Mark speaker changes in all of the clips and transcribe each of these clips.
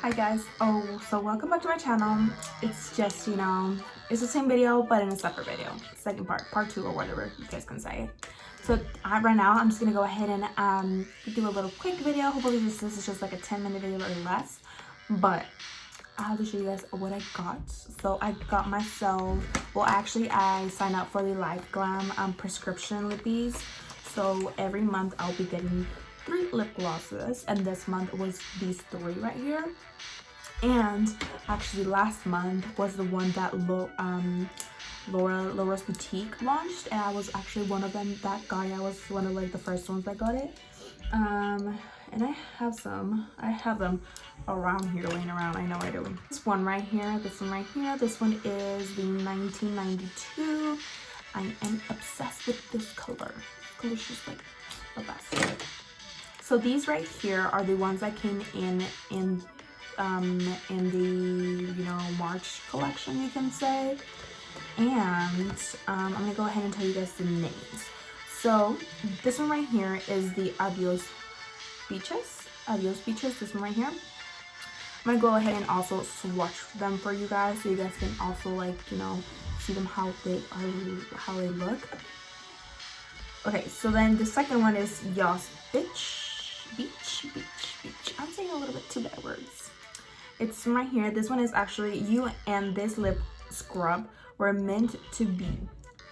Speaker 1: Hi guys, so welcome back to my channel. It's just, it's the same video but in a separate video, second part 2 or whatever you guys can say. So right now I'm just gonna go ahead and do a little quick video. Hopefully this is just like a 10-minute video or less, but I have to show you guys what I got. So I got myself, well actually I signed up for the Liveglam prescription lippies. So every month I'll be getting 3 lip glosses, and this month was these 3 right here. And actually last month was the one that Laura's Boutique launched, and I was actually one of them that got it. I was one of like the first ones that got it. And I have them around here, laying around. I know I do. This one right here, this one right here, this one is the 1992. I am obsessed with this color. This color's just like the best. So these right here are the ones that came in the March collection, you can say. And I'm gonna go ahead and tell you guys the names. So this one right here is the Adios Beaches. This one right here. I'm gonna go ahead and also swatch them for you guys, so you guys can also like see them how they look. Okay, so then the second one is Yas Beach. I'm saying a little bit too bad words. It's right here. This one is actually you and this lip scrub were meant to be.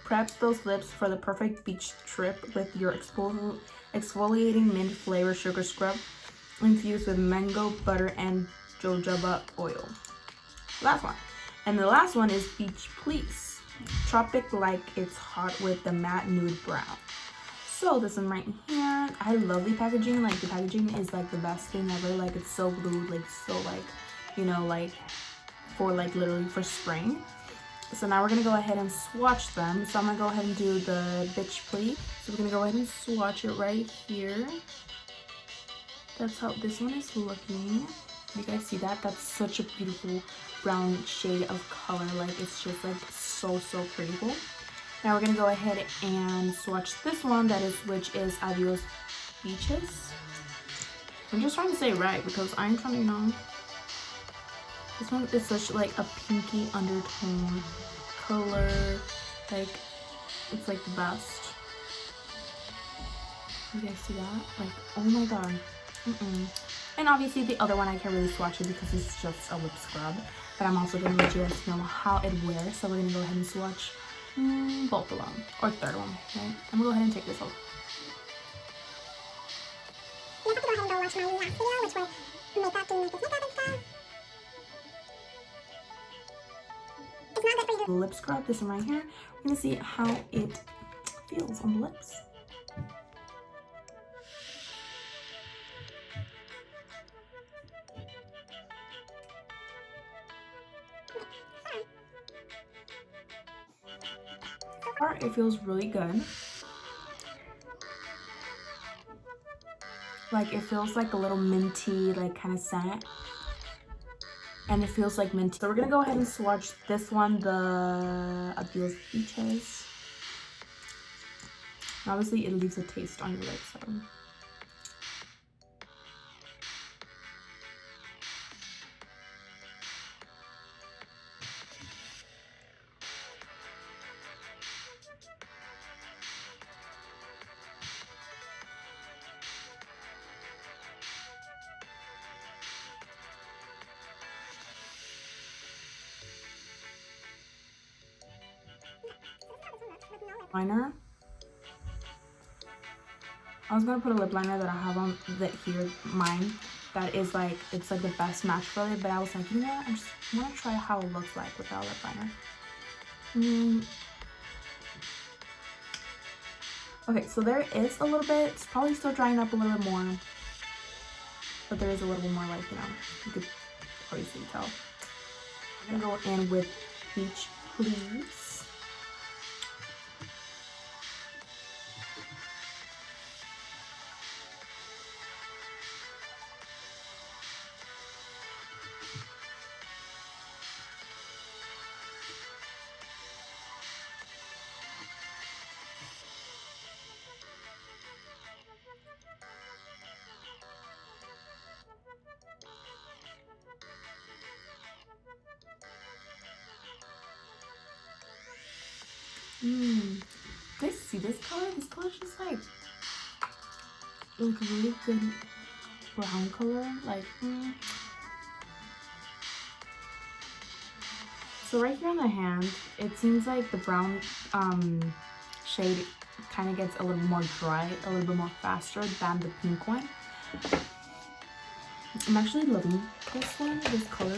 Speaker 1: Prep those lips for the perfect beach trip with your exfoliating mint flavor sugar scrub infused with mango butter and jojoba oil. Last one. And the last one is Beach Please. Tropic like it's hot with the matte nude brown. So this one right here, I love the packaging. Like the packaging is like the best thing ever. Like it's so glued, like so like like for like literally for spring. So now we're gonna go ahead and swatch them. So I'm gonna go ahead and do the Bitch Please. So we're gonna go ahead and swatch it right here. That's how this one is looking. You guys see that? That's such a beautiful brown shade of color. Like it's just like so pretty. Now we're gonna go ahead and swatch this one, which is Adios Beaches. I'm just trying to say it right because I'm trying to This one is such like a pinky undertone color. Like it's like the best. You guys see that? Like, oh my god. And obviously the other one I can't really swatch it because it's just a lip scrub. But I'm also gonna let you guys know how it wears. So we're gonna go ahead and swatch both of them, or third one, right? I'm gonna go ahead and take this off. You have to go ahead and go watch my last video, which was makeup, doing makeup and stuff. It's not good for you. The lip scrub, this one right here. We're gonna see how it feels on the lips. It feels really good. Like it feels like a little minty, like kind of scent, and it feels like minty. So we're gonna go ahead and swatch this one, the Adios Beaches. Obviously, it leaves a taste on your lips. So. Liner. I was gonna put a lip liner that I have on mine, that is like, it's like the best match for it, but I was like, you know what, I just want to try how it looks like without lip liner. Okay, so there is a little bit, it's probably still drying up a little bit more, but there is a little bit more, like, you could obviously tell. I'm gonna go in with Beach Please. Guys, see this color? This color is just like a really good brown color. Like, So right here on the hand, it seems like the brown shade kind of gets a little more dry, a little bit more faster than the pink one. I'm actually loving this one, this color.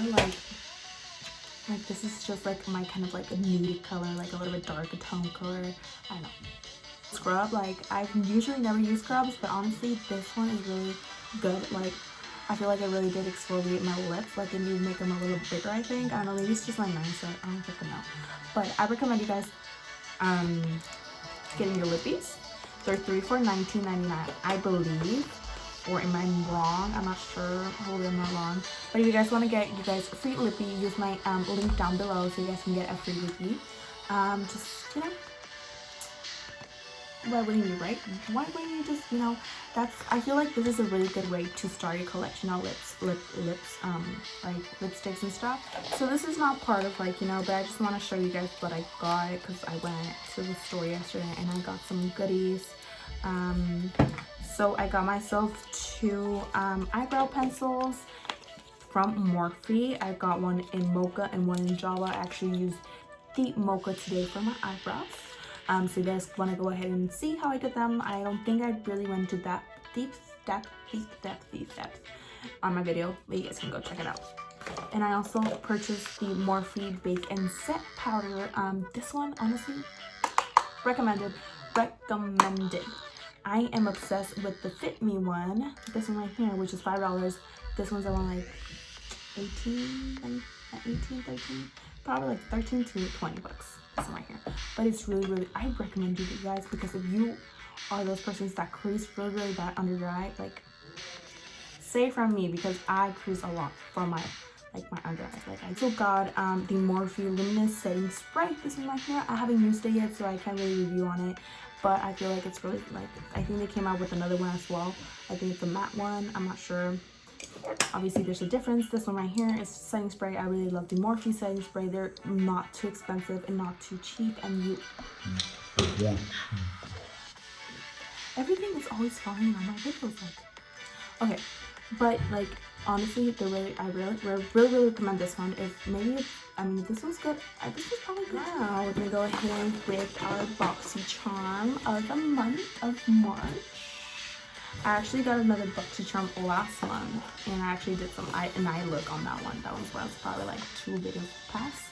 Speaker 1: Like this is just like my kind of like a nude color, like a little bit darker tone color. I don't know. Scrub, like I've usually never used scrubs, but honestly this one is really good. Like I feel like I really did exfoliate my lips, like it did make them a little bigger, I think. I don't know, maybe it's just my mindset, I don't freaking know. But I recommend you guys getting your lippies. They're 3 for $19.99, I believe. Or am I wrong? I'm not sure. Hopefully I'm not wrong. But if you guys want to get you guys a free lippy, use my link down below so you guys can get a free lippy. Just, you know, why wouldn't you, right? Why wouldn't you just, you know, I feel like this is a really good way to start your collection of like lipsticks and stuff. So this is not part of like, you know, but I just want to show you guys what I got because I went to the store yesterday and I got some goodies. So I got myself 2 eyebrow pencils from Morphe. I got one in mocha and one in Java. I actually used the mocha today for my eyebrows. So you guys want to go ahead and see how I did them. I don't think I really went to that deep depth on my video, but you guys can go check it out. And I also purchased the Morphe Bake and Set powder. This one, honestly, recommended. I am obsessed with the Fit Me one. This one right here, which is $5. This one's around like 13, probably like 13 to 20 bucks. This one right here. But it's really, I recommend you guys because if you are those persons that crease really bad under your eye, like, say from me because I crease a lot for my under eyes. Like I still got the Morphe Luminous Setting Spray. This one right here. I haven't used it yet, so I can't really review on it. But I feel like it's really, like, I think they came out with another one as well. I think it's a matte one. I'm not sure. Obviously, there's a difference. This one right here is setting spray. I really love the Morphe setting spray. They're not too expensive and not too cheap. And everything is always falling on my videos. Like, okay, but like honestly, I really recommend this one. If this one's good, this is probably good. Now we're gonna go ahead with our Boxycharm of the month of March. I actually got another Boxycharm last month, and I actually did some eye look on that one. That one's where I was probably like 2 videos past.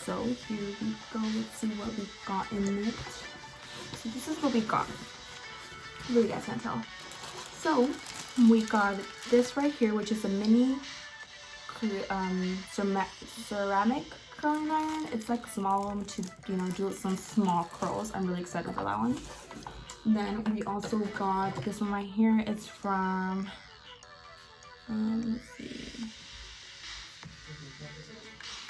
Speaker 1: So here we go. Let's see what we got in it. So this is what we got. You guys can't tell. So we got this right here, which is a mini ceramic curling iron. It's like a small one to, you know, do some small curls. I'm really excited for that one. Then we also got this one right here. It's from let's see.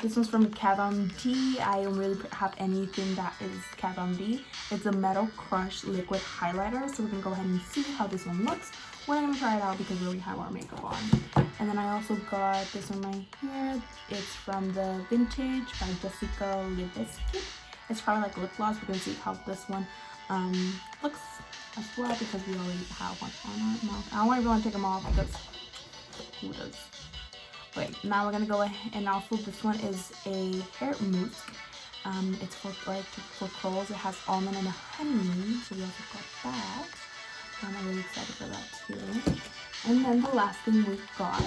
Speaker 1: This one's from Kat Von D. I don't really have anything that is Kat Von D. It's a Metal Crush liquid highlighter. So we're gonna go ahead and see how this one looks. We're gonna try it out because we already have our makeup on. And then I also got this one right here. It's from the Vintage by Jessica Libesky. It's probably like lip gloss. We're gonna see how this one looks as well because we already have one on our mouth. I don't want to take them off because who does? Wait, now we're gonna go ahead, and also this one is a hair mousse. It's for curls. It has almond and honey, so we also got that. I'm really excited for that too. And then the last thing we got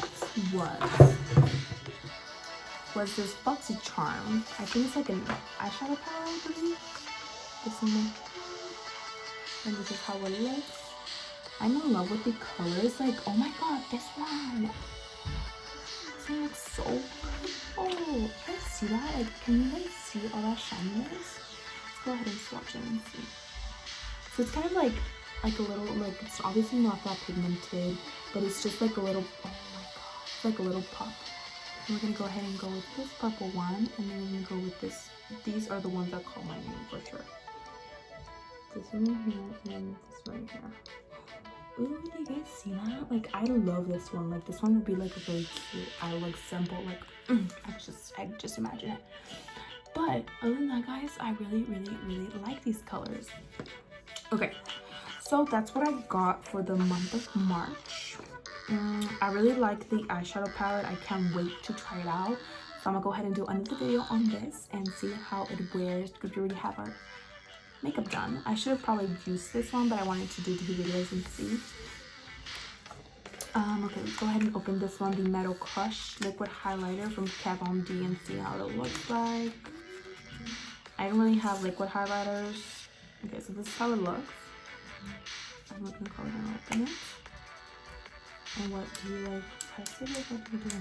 Speaker 1: was this Boxycharm. I think it's like an eyeshadow palette, I believe. This one. And this is how it looks. I'm in love with the colors. Like, oh my god, this one. This one looks so beautiful. Can you guys see that? Like, can you guys see all that shininess? Let's go ahead and swatch it and see. So it's kind of like a little, like, it's obviously not that pigmented, but it's just like a little, oh my god, it's like a little pop. And we're gonna go ahead and go with this purple one, and then we're gonna go with this. These are the ones that call my name for sure. This one right here and this right here. Ooh, do you guys see that? Like, I love this one. Like, this one would be like a really cute eye look simple. Like, I just imagine it. But other than that, guys, I really like these colors. Okay, so that's what I got for the month of March. I really like the eyeshadow palette. I can't wait to try it out. So I'm gonna go ahead and do another video on this and see how it wears, because we already have our makeup done. I should have probably used this one, but I wanted to do 2 videos and see. Okay, let's go ahead and open this one, the Metal Crush Liquid Highlighter from Kat Von D, and see how it looks like. I don't really have liquid highlighters. Okay, so this is how it looks. I'm not gonna go ahead and open it. And what do you like? Press it, or what do you do?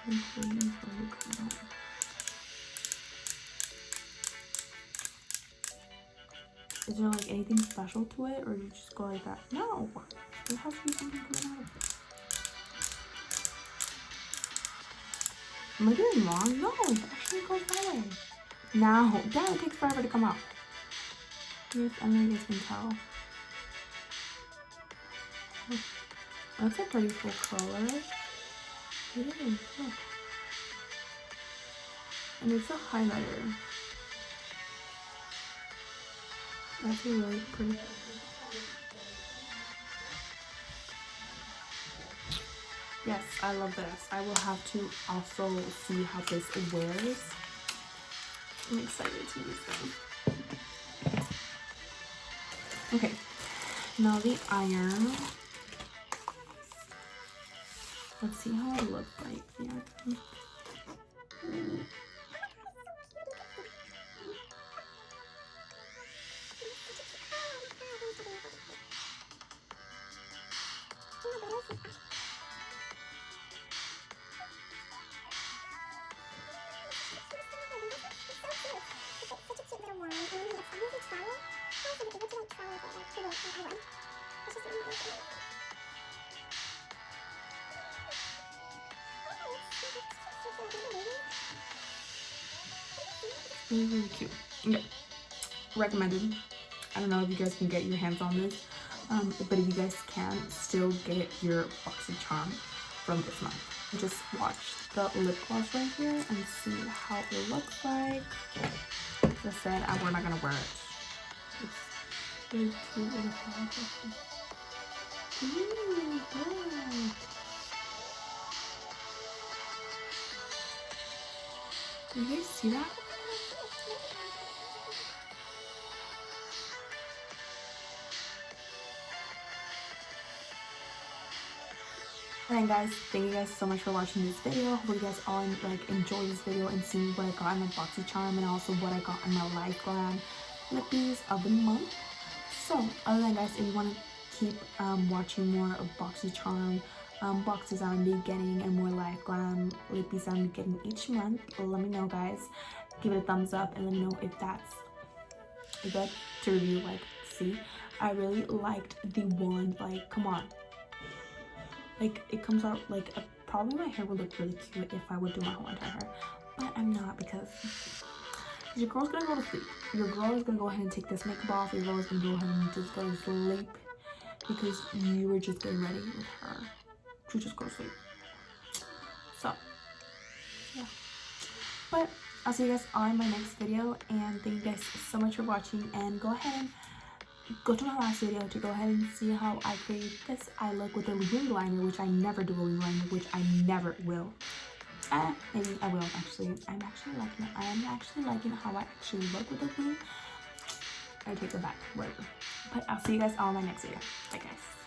Speaker 1: I'm waiting for you to come out. Is there like anything special to it, or you just go like that? No, there has to be something coming out of it. Am I doing wrong? No, it actually goes that way. Now, damn, it takes forever to come out. Yes, I know you guys can tell. Oh, that's a pretty cool color. It is, look. And it's a highlighter. That's a really pretty. Yes, I love this. I will have to also see how this wears. I'm excited to use them. Okay, now the iron. Let's see how it looks like here. Really cute. Okay, recommended. I don't know if you guys can get your hands on this, but if you guys can, still get your Boxycharm from this month. Just watch the lip gloss right here and see how it looks like. As I said, we're not gonna wear it. It's really cute little flower. Ooh, good. Do you guys see that? Alright guys, thank you guys so much for watching this video. Hope you guys all like enjoy this video and see what I got in my Boxycharm and also what I got in my Liveglam lippies of the month. So other than that, guys, if you want to keep watching more of Boxycharm boxes I'm gonna be getting and more Liveglam lippies I'm gonna be getting each month, let me know, guys. Give it a thumbs up and let me know if that's good to review. Like, see, I really liked the one, like, come on. Like, it comes out like probably my hair would look really cute if I would do my whole entire hair, but I'm not, because your girl's gonna go to sleep. Your girl is gonna go ahead and take this makeup off. Your girl is gonna go ahead and just go to sleep because you were just getting ready with her to just go to sleep. So yeah, but I'll see you guys on my next video, and thank you guys so much for watching, and go ahead and go to my last video to go ahead and see how I create this eye look with a wing liner, which I never do a wing liner, which I never will. Maybe I will actually. I'm actually liking it. I am actually liking how I actually look with a wing. I take it back, whatever. But I'll see you guys all in my next video. Bye guys.